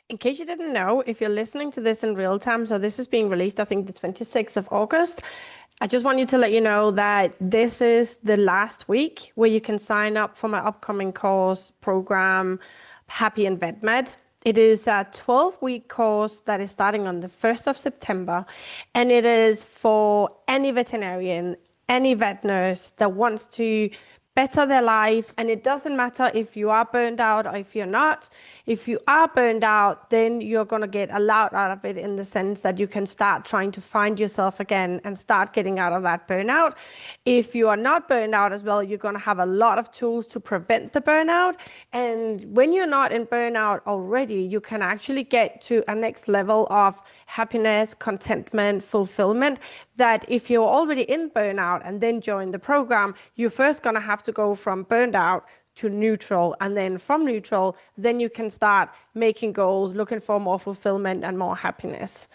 In case you didn't know, if you're listening to this in real time, so this is being released, I think, the 26th of August. I just want you to let you know that this is the last week where you can sign up for my upcoming course program, Happy in Vet Med. It is a 12-week course that is starting on the 1st of September, and it is for any veterinarian, any vet nurse that wants to better their life. And it doesn't matter if you are burned out or if you're not. If you are burned out, then you're going to get a lot out of it in the sense that you can start trying to find yourself again and start getting out of that burnout. If you are not burned out as well, you're going to have a lot of tools to prevent the burnout. And when you're not in burnout already, you can actually get to a next level of happiness, contentment, fulfillment, that if you're already in burnout and then join the program, you're first going to have to go from burned out to neutral, and then from neutral, then you can start making goals, looking for more fulfillment and more happiness.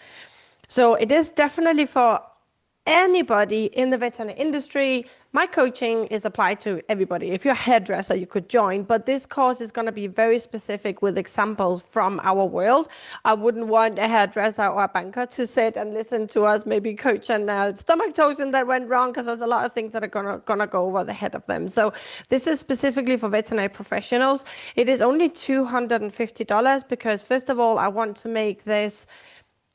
So it is definitely for anybody in the veterinary industry. My coaching is applied to everybody. If you're a hairdresser, you could join, but this course is going to be very specific with examples from our world. I wouldn't want a hairdresser or a banker to sit and listen to us maybe coach on stomach toxin that went wrong, because there's a lot of things that are gonna go over the head of them. So this is specifically for veterinary professionals. It is only $250 because, first of all, I want to make this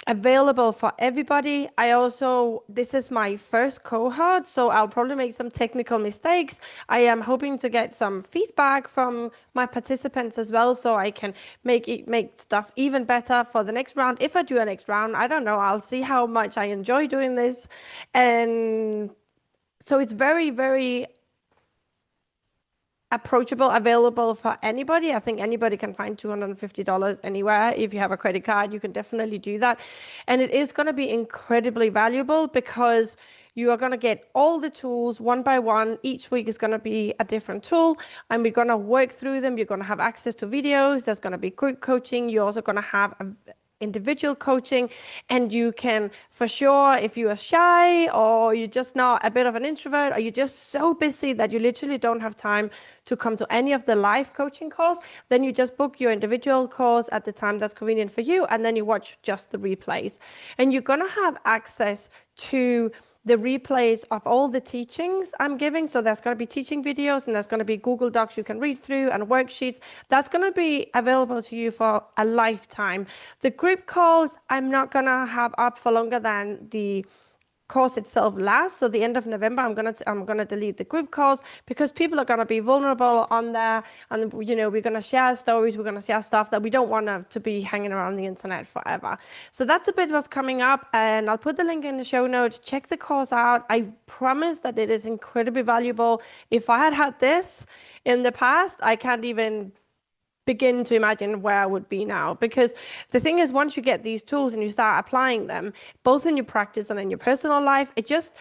available for everybody. This is my first cohort, so I'll probably make some technical mistakes. I am hoping to get some feedback from my participants as well, so I can make stuff even better for the next round. If I do a next round, I don't know. I'll see how much I enjoy doing this. And so it's very, very approachable, available for anybody. I think anybody can find $250 anywhere. If you have a credit card, you can definitely do that. And it is going to be incredibly valuable because you are going to get all the tools one by one. Each week is going to be a different tool, and we're going to work through them. You're going to have access to videos. There's going to be group coaching. You're also going to have individual coaching, and you can, for sure, if you are shy or you're just not a bit of an introvert, or you're just so busy that you literally don't have time to come to any of the live coaching calls, then you just book your individual course at the time that's convenient for you, and then you watch just the replays. And you're going to have access to the replays of all the teachings I'm giving. So there's going to be teaching videos, and there's going to be Google Docs you can read through, and worksheets. That's going to be available to you for a lifetime. The group calls, I'm not going to have up for longer than the course itself lasts. So the end of November, I'm gonna delete the group calls, because people are gonna be vulnerable on there, and we're gonna share stories, we're gonna share stuff that we don't want to be hanging around the internet forever. So that's a bit what's coming up, and I'll put the link in the show notes. Check the course out. I promise that it is incredibly valuable. If I had this in the past, I can't even begin to imagine where I would be now. Because the thing is, once you get these tools and you start applying them, both in your practice and in your personal life, it just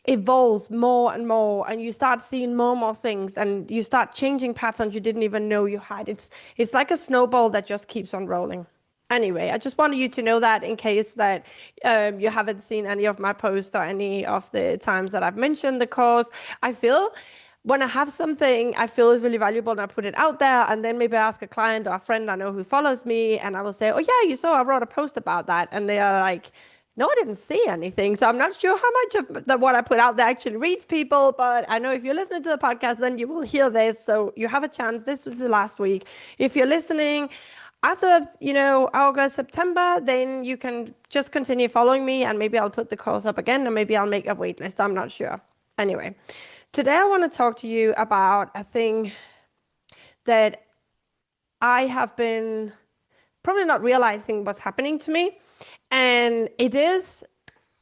evolves more and more, and you start seeing more and more things, and you start changing patterns you didn't even know you had. It's like a snowball that just keeps on rolling. Anyway, I just wanted you to know that, in case that you haven't seen any of my posts or any of the times that I've mentioned the course. I feel when I have something I feel is really valuable and I put it out there, and then maybe I ask a client or a friend I know who follows me, and I will say, oh yeah, you saw I wrote a post about that. And they are like, no, I didn't see anything. So I'm not sure how much of what I put out there actually reaches people, but I know if you're listening to the podcast, then you will hear this. So you have a chance. This was the last week. If you're listening after, August, September, then you can just continue following me, and maybe I'll put the course up again, and maybe I'll make a wait list. I'm not sure. Anyway. Today, I want to talk to you about a thing that I have been probably not realizing what's happening to me. And it is,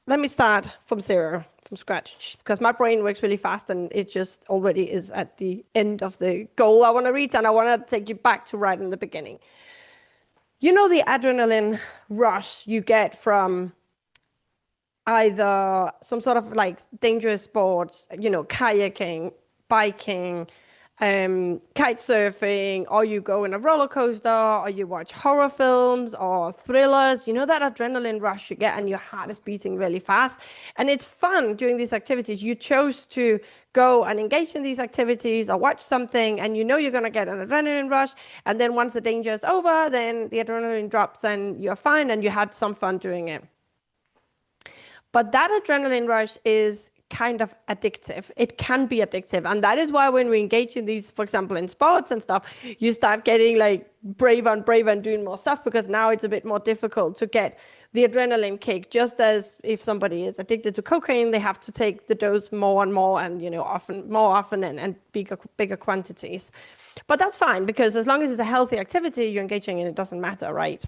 let me start from zero, from scratch, because my brain works really fast, and it just already is at the end of the goal I want to reach. And I want to take you back to right in the beginning. You know, the adrenaline rush you get from either some sort of like dangerous sports, kayaking, biking, kite surfing, or you go in a roller coaster, or you watch horror films or thrillers, you know that adrenaline rush you get and your heart is beating really fast. And it's fun doing these activities. You chose to go and engage in these activities or watch something, and you know you're going to get an adrenaline rush. And then once the danger is over, then the adrenaline drops and you're fine and you had some fun doing it. But that adrenaline rush is kind of addictive. It can be addictive. And that is why when we engage in these, for example, in sports and stuff, you start getting like braver and doing more stuff, because now it's a bit more difficult to get the adrenaline kick. Just as if somebody is addicted to cocaine, they have to take the dose more and more and, more often and bigger quantities. But that's fine, because as long as it's a healthy activity you're engaging in, it doesn't matter, right?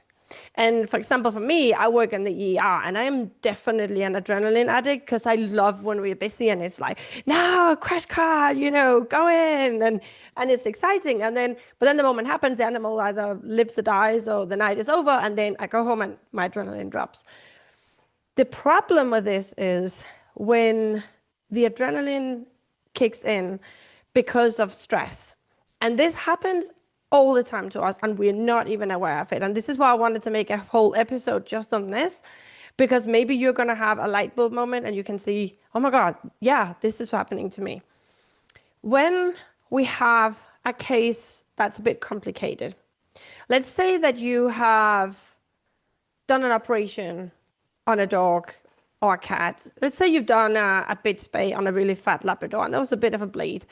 And for example, for me, I work in the ER and I am definitely an adrenaline addict, because I love when we're busy and it's like, no, crash car, go in, and it's exciting. But then the moment happens, the animal either lives or dies, or the night is over, and then I go home and my adrenaline drops. The problem with this is when the adrenaline kicks in because of stress. And this happens all the time to us, and we're not even aware of it. And this is why I wanted to make a whole episode just on this, because maybe you're going to have a light bulb moment and you can see, oh my God, yeah, this is happening to me. When we have a case that's a bit complicated, let's say that you have done an operation on a dog or a cat. Let's say you've done a bit spay on a really fat Labrador, and there was a bit of a bleed.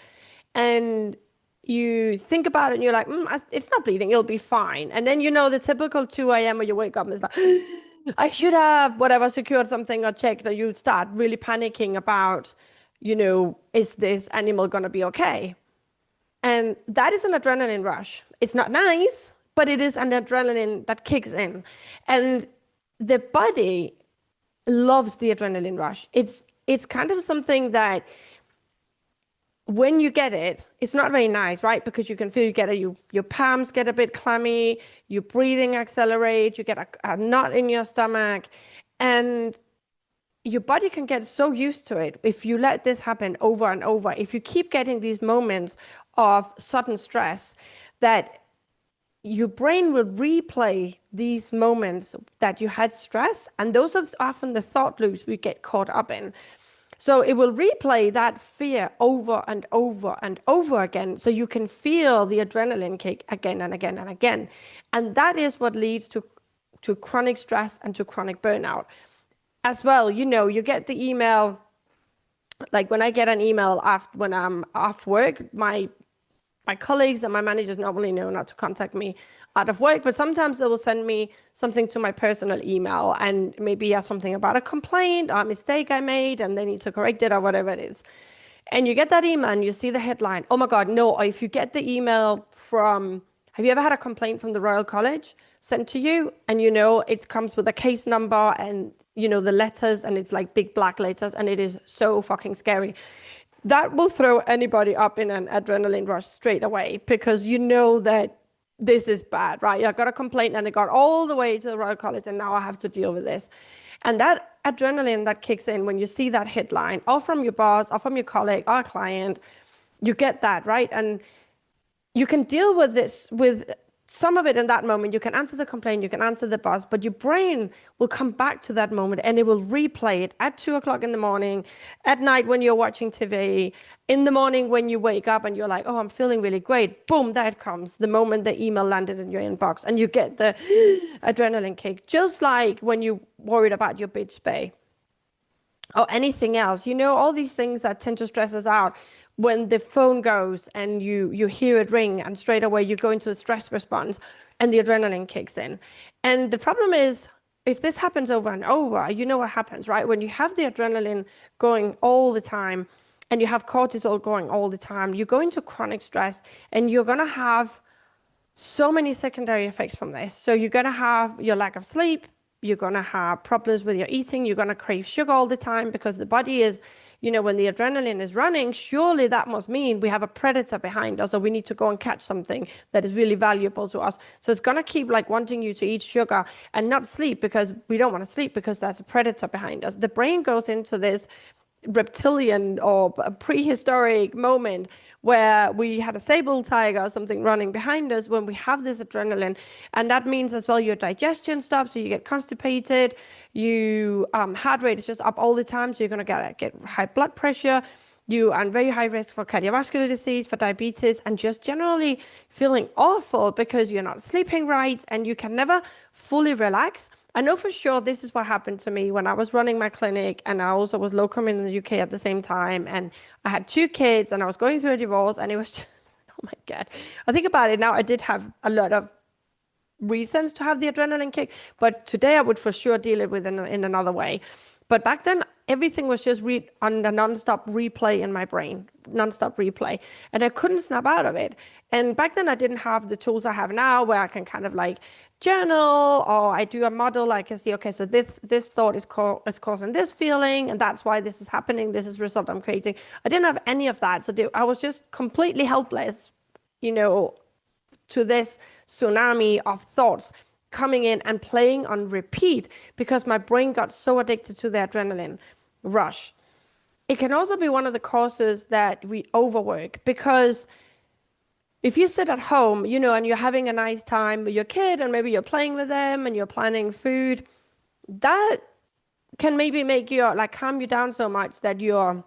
And you think about it and you're like, it's not bleeding, it'll be fine. And then the typical 2 a.m. where you wake up and it's like, I should have secured something or checked, or you start really panicking about, is this animal going to be okay? And that is an adrenaline rush. It's not nice, but it is an adrenaline that kicks in. And the body loves the adrenaline rush. It's kind of something that when you get it, it's not very nice, right? Because you can feel you get your palms get a bit clammy, your breathing accelerates, you get a knot in your stomach, and your body can get so used to it if you let this happen over and over. If you keep getting these moments of sudden stress, that your brain will replay these moments that you had stress, and those are often the thought loops we get caught up in. So it will replay that fear over and over and over again, so you can feel the adrenaline kick again and again and again. And that is what leads to chronic stress and to chronic burnout. As well, you get the email, like when I get an email when I'm off work, my colleagues and my managers normally know not to contact me out of work, but sometimes they will send me something to my personal email, and maybe something about a complaint or a mistake I made and they need to correct it or whatever it is. And you get that email and you see the headline, oh my God, no. Or if you get the email from, have you ever had a complaint from the Royal College sent to you? And it comes with a case number and the letters, and it's like big black letters, and it is so fucking scary. That will throw anybody up in an adrenaline rush straight away, because that this is bad, right? I got a complaint and it got all the way to the Royal College, and now I have to deal with this. And that adrenaline that kicks in when you see that headline, or from your boss, or from your colleague, or client, you get that, right? And you can deal with this, with some of it in that moment. You can answer the complaint, you can answer the boss, but your brain will come back to that moment and it will replay it at 2:00 in the morning, at night when you're watching TV, in the morning when you wake up and you're like, oh, I'm feeling really great. Boom, that comes the moment the email landed in your inbox, and you get the adrenaline kick, just like when you worried about your bitch spay or anything else. All these things that tend to stress us out. When the phone goes and you hear it ring, and straight away you go into a stress response and the adrenaline kicks in. And the problem is, if this happens over and over, what happens, right? When you have the adrenaline going all the time and you have cortisol going all the time, you go into chronic stress, and you're going to have so many secondary effects from this. So you're going to have your lack of sleep, you're going to have problems with your eating, you're going to crave sugar all the time, because the body is, when the adrenaline is running, surely that must mean we have a predator behind us, or we need to go and catch something that is really valuable to us. So it's going to keep wanting you to eat sugar and not sleep, because we don't want to sleep because there's a predator behind us. The brain goes into this reptilian or a prehistoric moment where we had a sable tiger or something running behind us when we have this adrenaline. And that means as well your digestion stops, so you get constipated, you heart rate is just up all the time, so you're going to get high blood pressure. You are in very high risk for cardiovascular disease, for diabetes, and just generally feeling awful because you're not sleeping right and you can never fully relax. I know for sure this is what happened to me when I was running my clinic, and I also was locum in the UK at the same time. And I had 2 kids and I was going through a divorce, and it was just, oh my God. I think about it now, I did have a lot of reasons to have the adrenaline kick, but today I would for sure deal it with in another way. But back then, everything was just on the nonstop replay in my brain, nonstop replay, and I couldn't snap out of it. And back then, I didn't have the tools I have now, where I can kind of like journal, or I do a model. Like I can see, okay, so this thought is causing this feeling, and that's why this is happening. This is the result I'm creating. I didn't have any of that, so I was just completely helpless, you know, to this tsunami of thoughts coming in and playing on repeat because my brain got so addicted to the adrenaline rush. It can also be one of the causes that we overwork, because if you sit at home, you know, and you're having a nice time with your kid and maybe you're playing with them and you're planning food, that can maybe make you like calm you down so much that your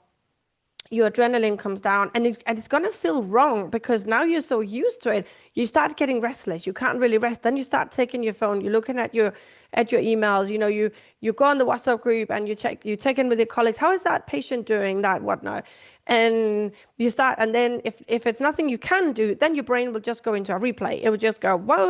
adrenaline comes down, and it's going to feel wrong because now you're so used to it. You start getting restless. You can't really rest. Then you start taking your phone. You're looking at your emails. You know, you go on the WhatsApp group and you check in with your colleagues. How is that patient doing? That whatnot. And you start, and then if it's nothing you can do, then your brain will just go into a replay. It will just go, what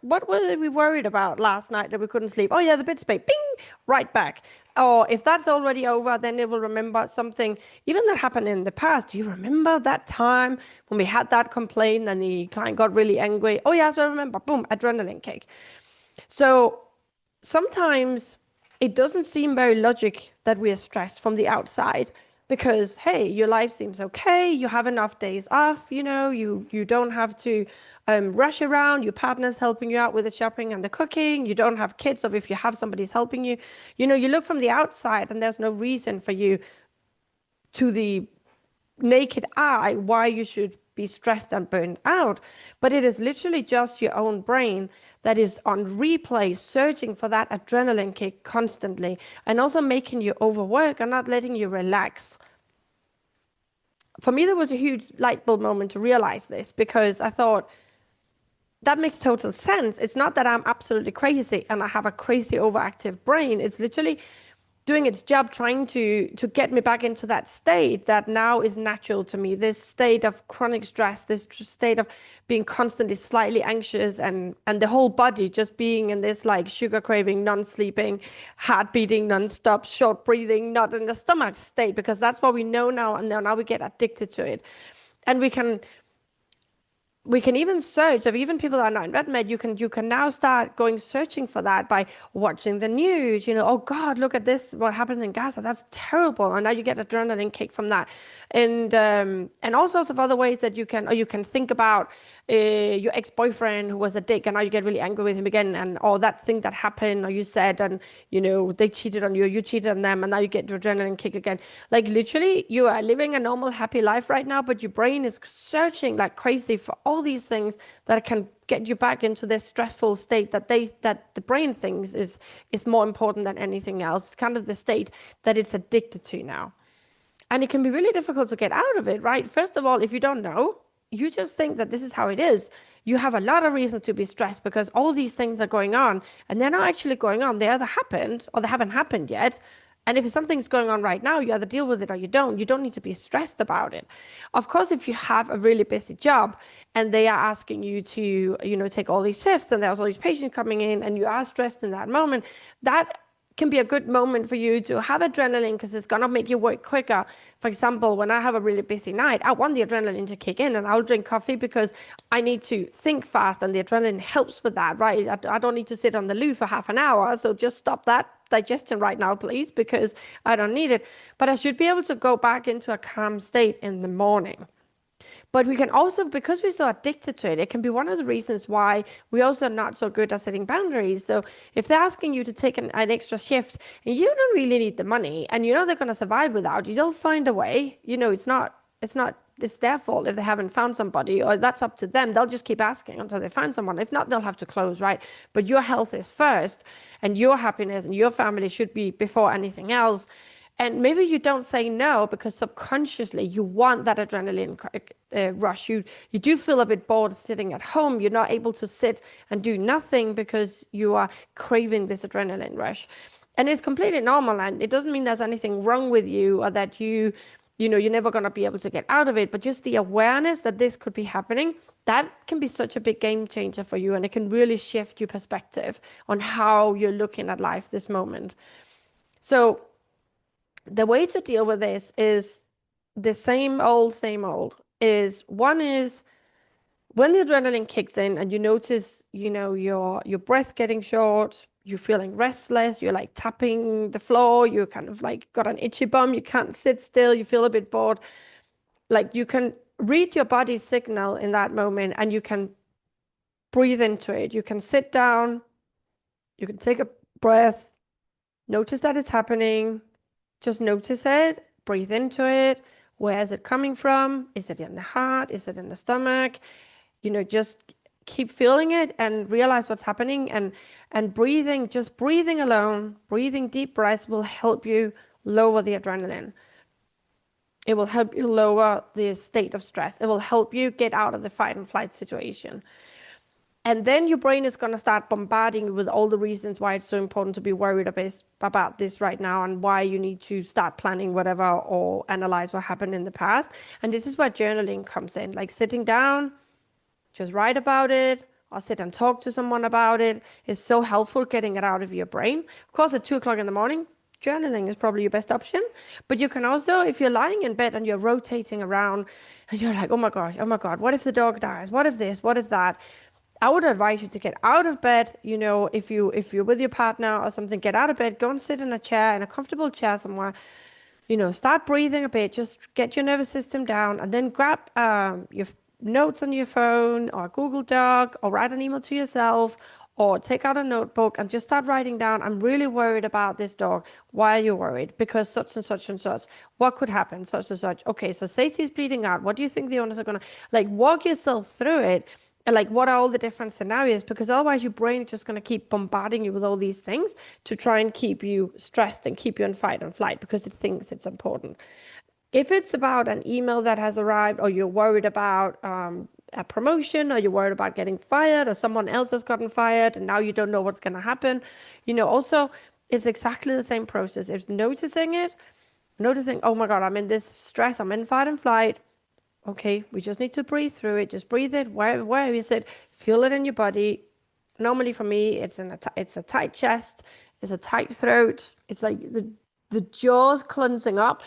were we worried about last night that we couldn't sleep? Oh yeah, the bit space, bing, right back. Or if that's already over, then it will remember something even that happened in the past. Do you remember that time when we had that complaint and the client got really angry? Oh yeah, so I remember. Boom, adrenaline kick. So sometimes it doesn't seem very logic that we are stressed from the outside, because hey, your life seems okay, you have enough days off, you know, you don't have to rush around, your partner's helping you out with the shopping and the cooking, you don't have kids, or if you have, somebody's helping you. You know, you look from the outside and there's no reason for you, to the naked eye, why you should be stressed and burned out. But it is literally just your own brain that is on replay, searching for that adrenaline kick constantly, and also making you overwork and not letting you relax. For me, there was a huge light bulb moment to realize this, because I thought, that makes total sense. It's not that I'm absolutely crazy and I have a crazy overactive brain. It's literally doing its job, trying to get me back into that state that now is natural to me, this state of chronic stress, this state of being constantly slightly anxious, and the whole body just being in this like sugar craving, non-sleeping, heart beating non-stop, short breathing, not in the stomach state, because that's what we know now, and now we get addicted to it. And we can even search, of even people that are not in RedMed, you can now start going searching for that by watching the news. You know, oh God, look at this, what happened in Gaza, that's terrible. And now you get adrenaline kick from that. And all sorts of other ways that you can think about your ex-boyfriend who was a dick, and now you get really angry with him again, and all that thing that happened, or you said, and you know, they cheated on you, you cheated on them, and now you get your adrenaline kick again. Like literally, you are living a normal, happy life right now, but your brain is searching like crazy for all these things that can get you back into this stressful state that the brain thinks is more important than anything else. It's kind of the state that it's addicted to now. And it can be really difficult to get out of it, right? First of all, if you don't know, you just think that this is how it is. You have a lot of reason to be stressed because all these things are going on, and they're not actually going on. They either happened or they haven't happened yet. And if something's going on right now, you either deal with it or you don't. You don't need to be stressed about it. Of course, if you have a really busy job and they are asking you to, you know, take all these shifts and there's all these patients coming in and you are stressed in that moment, that can be a good moment for you to have adrenaline, because it's going to make you work quicker. For example, when I have a really busy night, I want the adrenaline to kick in, and I'll drink coffee because I need to think fast, and the adrenaline helps with that, right? I don't need to sit on the loo for half an hour, so just stop that digestion right now, please, because I don't need it. But I should be able to go back into a calm state in the morning. But we can also, because we're so addicted to it, it can be one of the reasons why we also are not so good at setting boundaries. So if they're asking you to take an extra shift and you don't really need the money and you know they're going to survive without you, they'll find a way. It's their fault if they haven't found somebody, or that's up to them. They'll just keep asking until they find someone. If not, they'll have to close, right? But your health is first, and your happiness and your family should be before anything else. And maybe you don't say no because subconsciously you want that adrenaline rush. You do feel a bit bored sitting at home. You're not able to sit and do nothing because you are craving this adrenaline rush. And it's completely normal, and it doesn't mean there's anything wrong with you or that you're never going to be able to get out of it. But just the awareness that this could be happening, that can be such a big game changer for you, and it can really shift your perspective on how you're looking at life this moment. So the way to deal with this is the same old, same old. One is when the adrenaline kicks in and you notice, your breath getting short, you're feeling restless, you're like tapping the floor, you kind of like got an itchy bum, you can't sit still, you feel a bit bored. Like you can read your body's signal in that moment and you can breathe into it. You can sit down, you can take a breath, notice that it's happening. Just notice it, breathe into it. Where is it coming from? Is it in the heart? Is it in the stomach? Just keep feeling it and realize what's happening, and breathing, just breathing alone, breathing deep breaths will help you lower the adrenaline. It will help you lower the state of stress. It will help you get out of the fight and flight situation. And then your brain is going to start bombarding you with all the reasons why it's so important to be worried about this right now, and why you need to start planning whatever or analyze what happened in the past. And this is where journaling comes in, like sitting down, just write about it, or sit and talk to someone about it is so helpful getting it out of your brain. Of course, at 2 o'clock in the morning, journaling is probably your best option. But you can also, if you're lying in bed and you're rotating around and you're like, oh my gosh, what if the dog dies? What if this? What if that? I would advise you to get out of bed. If you're with your partner or something, get out of bed, go and sit in a chair, in a comfortable chair somewhere. Start breathing a bit, just get your nervous system down, and then grab your notes on your phone or Google Doc, or write an email to yourself, or take out a notebook and just start writing down, I'm really worried about this dog. Why are you worried? Because such and such and such. What could happen? Such and such. Okay, so say she's bleeding out. What do you think the owners are going to, like, walk yourself through it? And like, what are all the different scenarios? Because otherwise your brain is just going to keep bombarding you with all these things to try and keep you stressed and keep you in fight and flight because it thinks it's important. If it's about an email that has arrived, or you're worried about a promotion, or you're worried about getting fired, or someone else has gotten fired and now you don't know what's going to happen, also it's exactly the same process. It's noticing, oh my God, I'm in this stress, I'm in fight and flight. Okay, we just need to breathe through it. Just breathe it. Where is it? Feel it in your body. Normally for me, it's a tight chest, it's a tight throat. It's like the jaws cleansing up.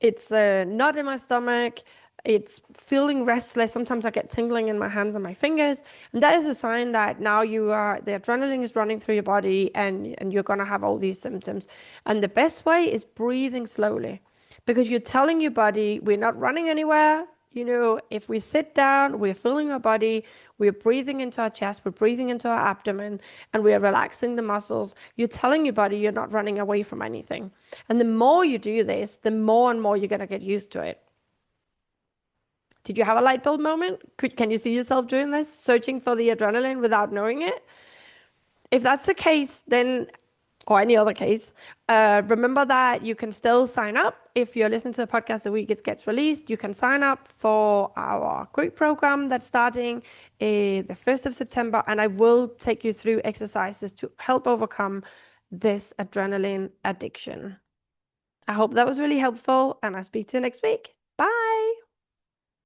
It's not in my stomach. It's feeling restless. Sometimes I get tingling in my hands and my fingers, and that is a sign that now the adrenaline is running through your body, and you're gonna have all these symptoms. And the best way is breathing slowly, because you're telling your body we're not running anywhere. If we sit down, we're feeling our body, we're breathing into our chest, we're breathing into our abdomen, and we're relaxing the muscles. You're telling your body you're not running away from anything. And the more you do this, the more and more you're going to get used to it. Did you have a light bulb moment? Can you see yourself doing this, searching for the adrenaline without knowing it? If that's the case, then, or any other case, remember that you can still sign up. If you're listening to the podcast the week it gets released, you can sign up for our group program that's starting the 1st of September, and I will take you through exercises to help overcome this adrenaline addiction. I hope that was really helpful, and I'll speak to you next week.